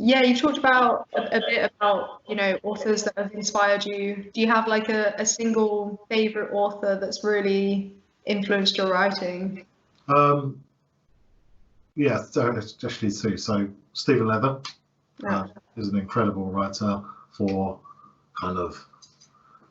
yeah, you talked about a bit about, authors that have inspired you. Do you have like a single favorite author that's really influenced your writing? Um, yeah, so it's actually two. So Stephen Leather Yeah. is an incredible writer for kind of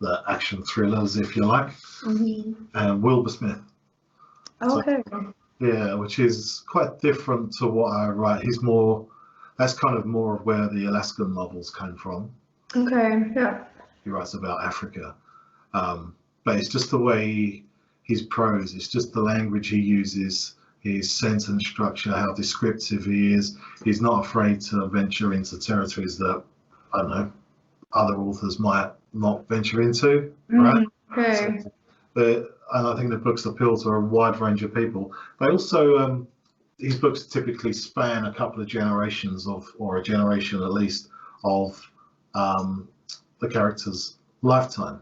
the action thrillers, if you like, and Wilbur Smith. Okay. Yeah, which is quite different to what I write. That's kind of more of where the Alaskan novels came from. Okay. Yeah. He writes about Africa. But it's just the way his prose, it's just the language he uses, his sentence structure, how descriptive he is. He's not afraid to venture into territories that, I don't know, other authors might not venture into, right? Okay. And I think the books appeal to a wide range of people. They also, his books typically span a couple of generations or a generation at least, of the character's lifetime.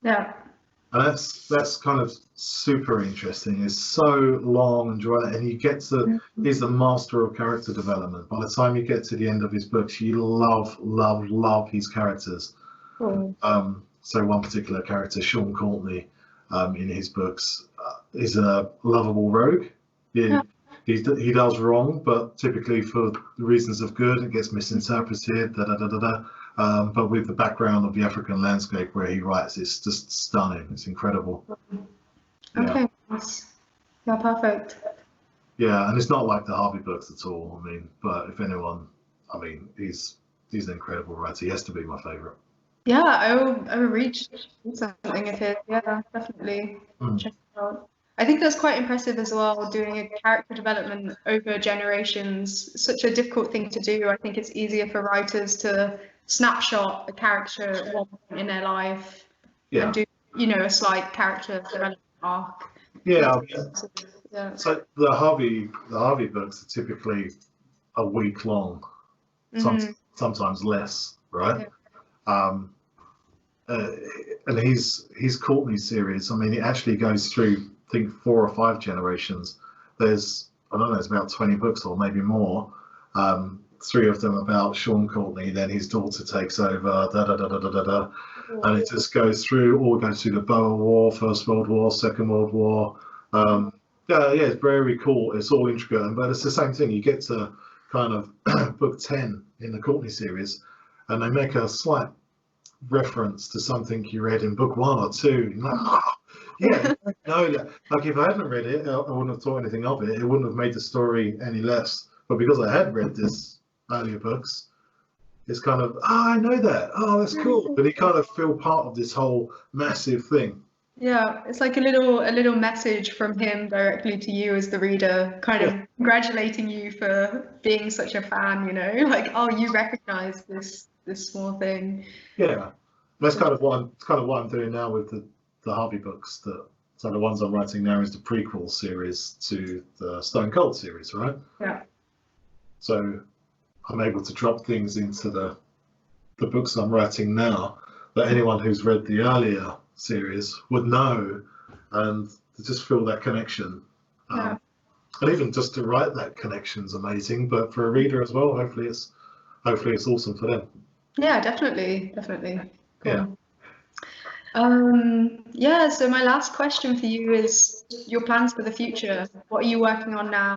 Yeah. And that's kind of super interesting. It's so long and drawn, and he's the master of character development. By the time you get to the end of his books, you love his characters. Cool. So one particular character, Sean Courtney, in his books, is a lovable rogue. He does wrong, but typically for reasons of good, it gets misinterpreted. But with the background of the African landscape where he writes, it's just stunning. It's incredible. Okay. Yeah, perfect. Yeah, and it's not like the Harvey books at all. I mean, but if anyone, I mean, he's an incredible writer. He has to be my favourite. Yeah, I will read something of his. Yeah, definitely. Check it out. I think that's quite impressive as well, doing a character development over generations. Such a difficult thing to do. I think it's easier for writers to snapshot a character at one point in their life and do, a slight character development arc. Yeah. So the Harvey books are typically a week long, sometimes less, right? And his Courtney series, I mean, it actually goes through, I think, 4 or 5 generations. There's about 20 books or maybe more. 3 of them about Sean Courtney, then his daughter takes over, and it just goes through the Boer War, First World War, Second World War. It's very cool. It's all intricate, but it's the same thing. You get to kind of book 10 in the Courtney series, and they make a slight reference to something you read in book 1 or 2. You're like, like if I hadn't read it, I wouldn't have thought anything of it. It wouldn't have made the story any less. But because I had read this earlier books, it's kind of, I know that. Oh, that's cool. But you kind of feel part of this whole massive thing. Yeah, it's like a little message from him directly to you as the reader, kind of congratulating you for being such a fan, like, oh, you recognize this small thing. Yeah, that's kind of what I'm doing now with the Harvey books. So the ones I'm writing now is the prequel series to the Stone Cold series, right? Yeah. So I'm able to drop things into the books I'm writing now that anyone who's read the earlier series would know, and to just feel that connection. And even just to write that connection is amazing. But for a reader as well, hopefully it's awesome for them. Yeah, definitely. Cool. Yeah. So my last question for you is your plans for the future. What are you working on now?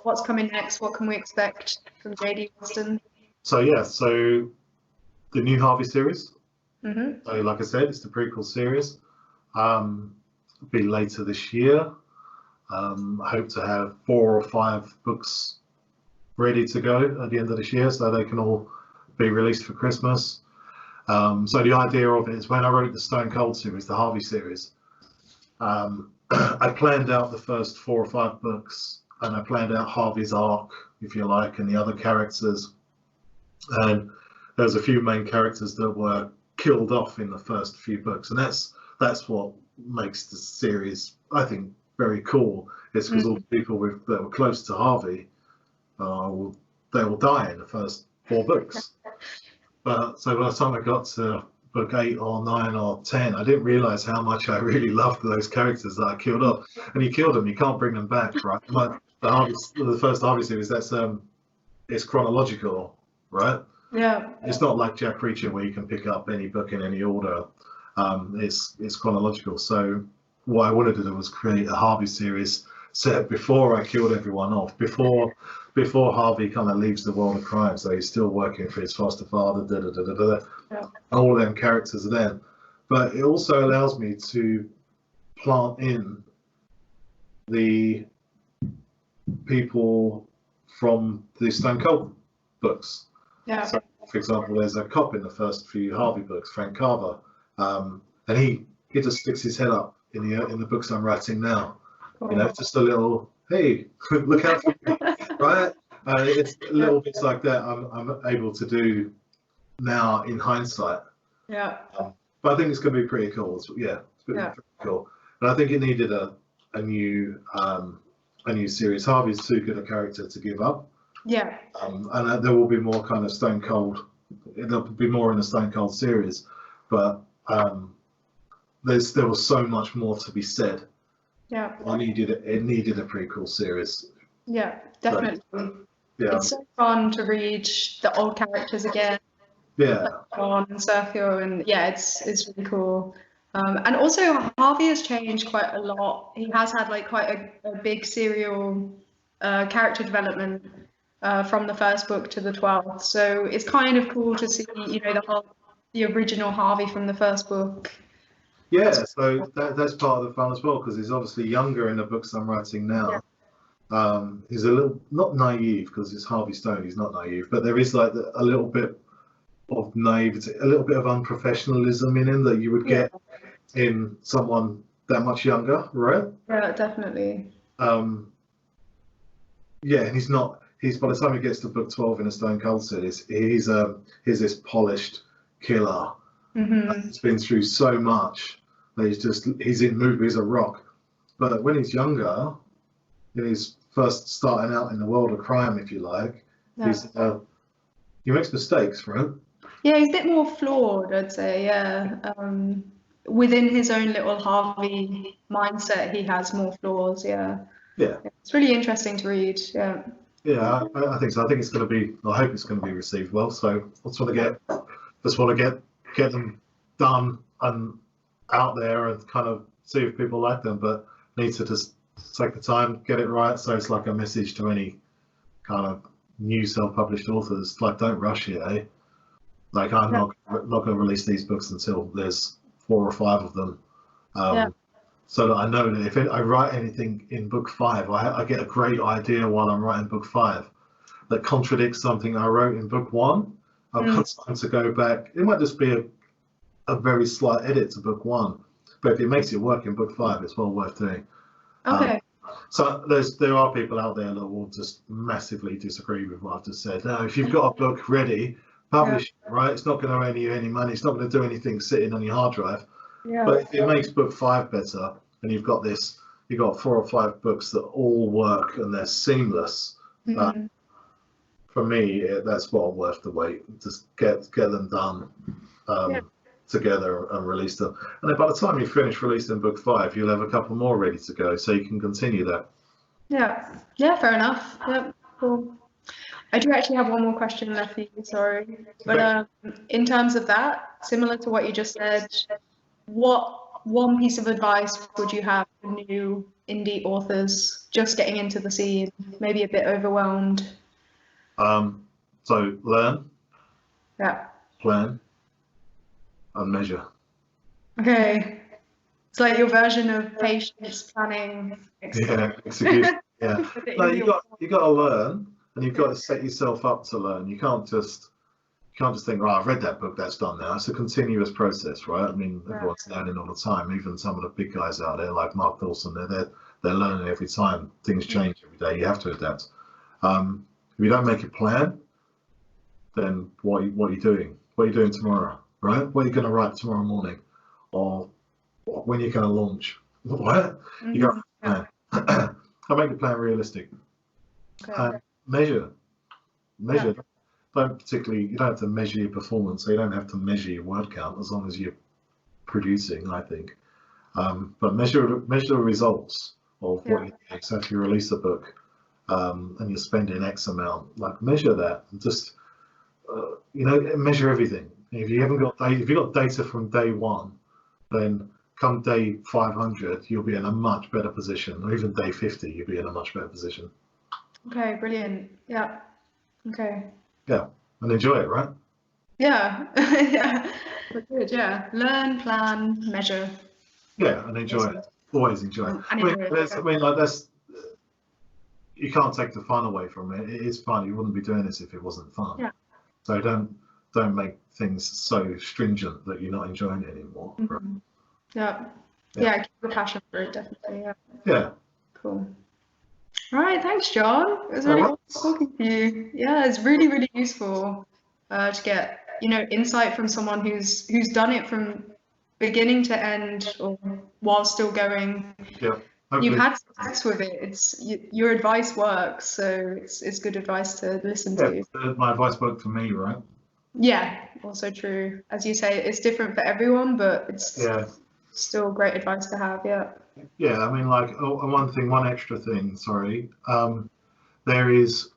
What's coming next? What can we expect from JD Weston? So the new Harvey series. So like I said, it's the prequel series. It'll be later this year. I hope to have 4 or 5 books ready to go at the end of this year, so they can all be released for Christmas. So the idea of it is, when I wrote the Stone Cold series, the Harvey series, I planned out the first 4 or 5 books, and I planned out Harvey's arc, if you like, and the other characters. And there's a few main characters that were killed off in the first few books, and that's what makes the series, I think, very cool. It's because all the people that were close to Harvey, they will die in the first 4 books. But so by the time I got to book 8 or 9 or 10, I didn't realize how much I really loved those characters that I killed off. And you killed them, you can't bring them back, right? Like the first Harvey series, that's it's chronological. right? Yeah. It's not like Jack Reacher where you can pick up any book in any order. It's chronological. So what I wanted to do was create a Harvey series set before I killed everyone off, before Harvey kind of leaves the world of crime. So he's still working for his foster father. Yeah. All of them characters are there, but it also allows me to plant in the people from the Stone Cold books. Yeah. So, for example, there's a cop in the first few Harvey books, Frank Carver, and he just sticks his head up in the books I'm writing now. Cool. You know, just a little, hey, look out for me, right? It's little bits like that I'm able to do now in hindsight. Yeah. But I think it's going to be pretty cool. It's pretty cool. But I think it needed a new series. Harvey's too good a character to give up. Yeah. And there will be more kind of Stone Cold. There'll be more in the Stone Cold series, but there was so much more to be said. Yeah. It needed a prequel series. Yeah, definitely. Yeah. It's so fun to read the old characters again. Yeah. Like John and Sergio, and yeah, it's really cool. And also Harvey has changed quite a lot. He has had like quite a big serial character development from the first book to the 12th. So it's kind of cool to see, you know, the original Harvey from the first book. Yeah, so that's part of the fun as well, because he's obviously younger in the books I'm writing now. Yeah. He's a little, not naive, because it's Harvey Stone, he's not naive, but there is like a little bit of naivety, a little bit of unprofessionalism in him that you would get in someone that much younger, right? Yeah, definitely. Yeah, and he's by the time he gets to book 12 in the Stone Cold series, he's this polished killer. Mm-hmm. He's been through so much that he's in movies, a rock. But when he's younger, when he's first starting out in the world of crime, if you like, he makes mistakes, right? Yeah, he's a bit more flawed, I'd say. Yeah, within his own little Harvey mindset, he has more flaws. Yeah. Yeah. It's really interesting to read. Yeah. Yeah, I think so. I think it's going to be. I hope it's going to be received well. So I just want to get them done and out there and kind of see if people like them. But need to just take the time, get it right. So it's like a message to any kind of new self-published authors. Like, don't rush it, eh? Like, I'm not going to release these books until there's 4 or 5 of them. So that I know that if I write anything in book 5, I get a great idea while I'm writing book 5 that contradicts something I wrote in book 1. I've got time to go back. It might just be a very slight edit to book 1, but if it makes it work in book 5, it's well worth doing. Okay. So there are people out there that will just massively disagree with what I've just said. Now, if you've got a book ready, publish it, right? It's not going to earn you any money. It's not going to do anything sitting on your hard drive. Yeah. But if it makes book 5 better, and you've got 4 or 5 books that all work and they're seamless, for me, that's well worth the wait. Just get them done together and release them. And then by the time you finish releasing book 5, you'll have a couple more ready to go, so you can continue that. Yeah, fair enough. Yep, cool. I do actually have one more question left for you, sorry. But in terms of that, similar to what you just said, what one piece of advice would you have for new indie authors just getting into the scene, maybe a bit overwhelmed? So learn, plan, and measure. Okay. It's like your version of patience, planning, execution. Yeah. No, you got to learn, and you've got to set yourself up to learn. You can't just think, right, I've read that book, that's done now. It's a continuous process, right? I mean, everyone's learning all the time. Even some of the big guys out there, like Mark Dawson, they're learning every time. Things change every day. You have to adapt. If you don't make a plan, then what are you doing? What are you doing tomorrow, right? What are you going to write tomorrow morning, or when you're going to launch? What? You got to plan. I make the plan realistic. Okay. Measure. You don't have to measure your performance, so you don't have to measure your word count as long as you're producing, I think. But measure the results of what you do. So if you release a book and you're spending X amount, like measure that. And just measure everything. If you haven't got if you've got data from day one, then come day 500, you'll be in a much better position, or even day 50, you'll be in a much better position. Okay, brilliant. Yeah. Okay. Yeah, and enjoy it, right? Yeah. Yeah. Good. Yeah. Learn, plan, measure. Yeah, and enjoy it. Always enjoy it. That's you can't take the fun away from it. It is fun. You wouldn't be doing this if it wasn't fun. Yeah. So don't make things so stringent that you're not enjoying it anymore. Mm-hmm. Yeah. Yeah. Keep the passion for it, definitely. Yeah. Yeah. Cool. All right. Thanks, John. It was really awesome talking to you. Yeah, it's really, really useful to get insight from someone who's done it from beginning to end, or while still going. Yeah. You've had success with it. Your advice works, so it's good advice to listen to. My advice worked for me, right? Yeah, also true. As you say, it's different for everyone, but it's still great advice to have. Yeah. Yeah, I mean, like one extra thing. Sorry, there is,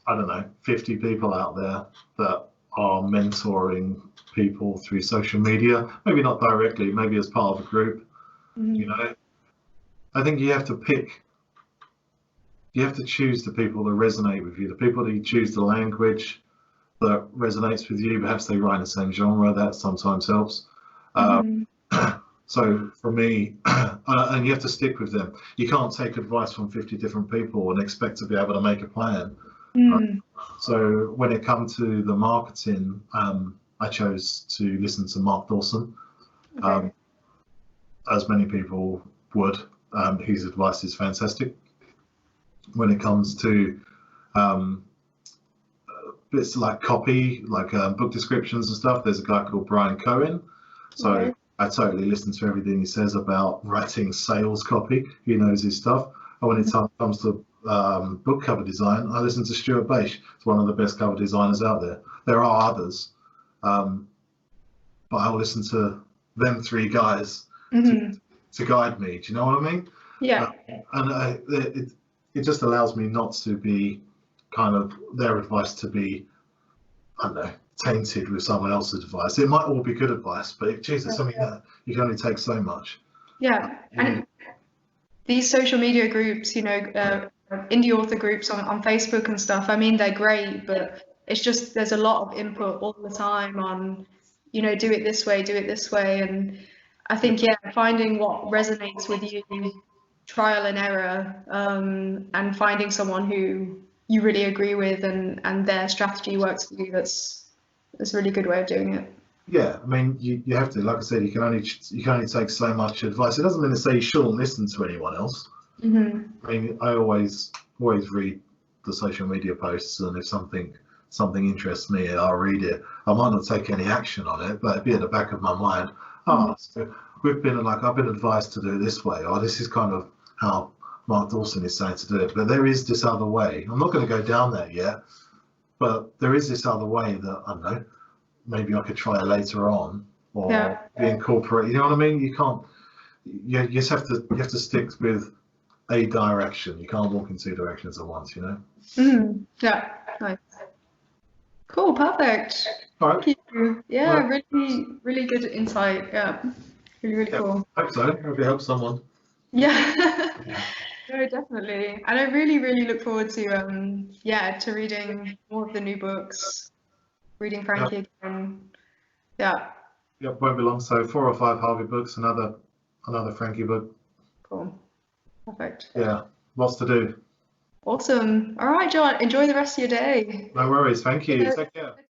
I don't know, 50 people out there that are mentoring people through social media. Maybe not directly, maybe as part of a group. Mm-hmm. I think you have to pick. You have to choose the people that resonate with you. The people that you choose the language that resonates with you. Perhaps they write in the same genre. That sometimes helps. So for me, and you have to stick with them. You can't take advice from 50 different people and expect to be able to make a plan. Right? So when it comes to the marketing, I chose to listen to Mark Dawson, as many people would. His advice is fantastic. When it comes to bits like copy, like book descriptions and stuff, there's a guy called Brian Cohen. So I totally listen to everything he says about writing sales copy. He knows his stuff. And when it comes to book cover design, I listen to Stuart Bache. He's one of the best cover designers out there. There are others, but I'll listen to them three guys to guide me. Do you know what I mean? Yeah. And it just allows me not to be kind of their advice to be, I don't know, tainted with someone else's advice. It might all be good advice, but it's something that you can only take so much. Yeah, and these social media groups, indie author groups on Facebook and stuff, I mean, they're great, but it's just there's a lot of input all the time on, do it this way, and I think finding what resonates with you, trial and error, and finding someone who you really agree with and their strategy works for you. That's a really good way of doing it. Yeah, I mean, you have to, like I said, you can only take so much advice. It doesn't mean to say you shouldn't listen to anyone else. I mean, I always read the social media posts, and if something interests me, I'll read it. I might not take any action on it, but it'd be at the back of my mind. So I've been advised to do it this way, or this is kind of how Mark Dawson is saying to do it. But there is this other way. I'm not going to go down there yet, but there is this other way that, I don't know, maybe I could try it later on, or be incorporated. You know what I mean? You can't. You just have to stick with a direction. You can't walk in two directions at once. Yeah. Nice. Cool. Perfect. All right. Thank you. Yeah. Really, really good insight. Yeah. Really, really cool. Hope so. Hope it helps someone. Yeah. No, definitely. And I really, really look forward to to reading more of the new books, reading Frankie again. Yeah. Yep, won't be long. So 4 or 5 Harvey books, another Frankie book. Cool. Perfect. Yeah, lots to do. Awesome. All right, John. Enjoy the rest of your day. No worries. Thank you. Take care.